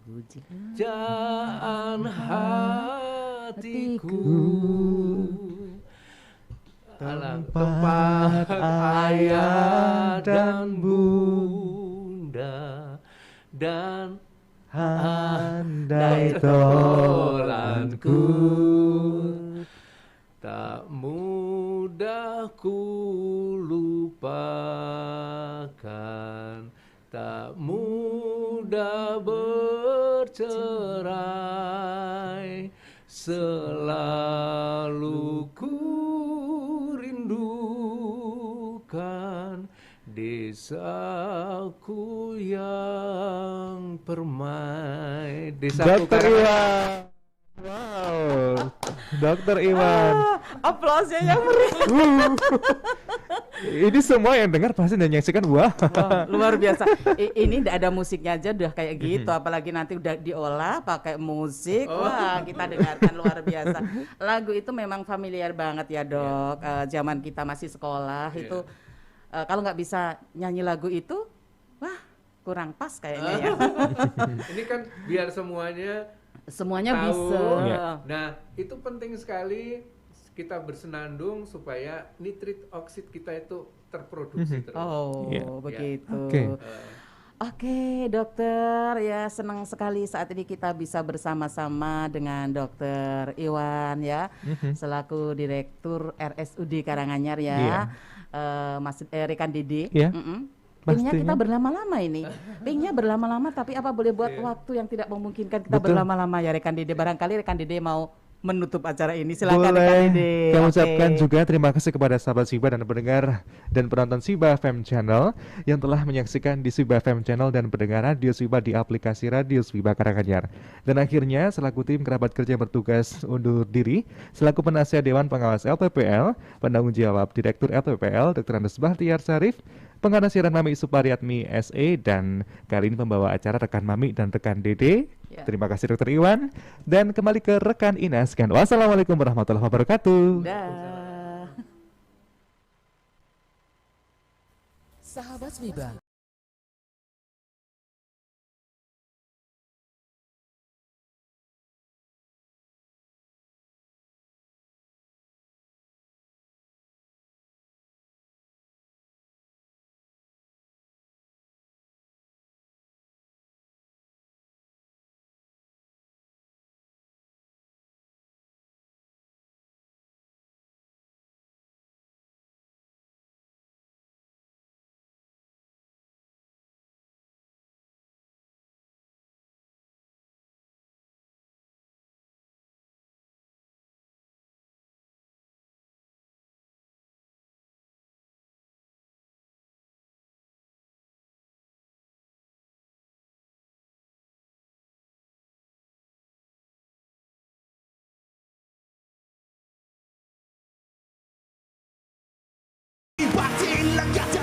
pujaan hatiku, tempat ayah dan bunda, dan andai tolanku, tak mudah ku lupakan, tak mudah bercerai, selalu ku rindukan desaku yang permai. Desaku Dokter Iwan. Wow, Dokter Iwan. Aplausnya yang meriah. Ini semua yang dengar pasti dan menyaksikan wah. Wah, luar biasa. Ini tidak ada musiknya aja udah kayak gitu, apalagi nanti udah diolah pakai musik. Wah, kita dengarkan luar biasa. Lagu itu memang familiar banget ya, Dok. Zaman kita masih sekolah itu kalau nggak bisa nyanyi lagu itu, wah kurang pas kayaknya ya. Ini kan biar semuanya Semuanya tahu. bisa. Nah, itu penting sekali kita bersenandung supaya nitrit oksid kita itu terproduksi terus. Oh, Iya. begitu. Oke. Oke, dokter, ya senang sekali saat ini kita bisa bersama-sama dengan Dokter Iwan ya, selaku Direktur RSUD Karanganyar ya, Iya. Mas rekan Didi. Iya. Pingnya Pastinya. kita berlama-lama ini, pingnya berlama-lama, tapi apa boleh buat waktu yang tidak memungkinkan kita Betul. berlama-lama ya rekan Didi. Barangkali rekan Didi mau menutup acara ini, silakan rekan Boleh. Didi. Kami Oke. ucapkan juga terima kasih kepada sahabat Siba dan pendengar dan penonton Siba FM Channel yang telah menyaksikan di Siba FM Channel dan pendengar Radio Siba di aplikasi Radio Siba Karanganyar. Dan akhirnya selaku tim kerabat kerja yang bertugas undur diri, selaku penasihat Dewan Pengawas LPPL, penanggung jawab Direktur LPPL Dr. Andes Bahtiar Sarif, pengarah siaran Mami Supariatmi SE, dan kali ini pembawa acara rekan Mami dan rekan Dede. Ya. Terima kasih Dr. Iwan. Dan kembali ke rekan Ines. Wassalamualaikum warahmatullahi wabarakatuh. Dah. Sahabat Siba, bilang gak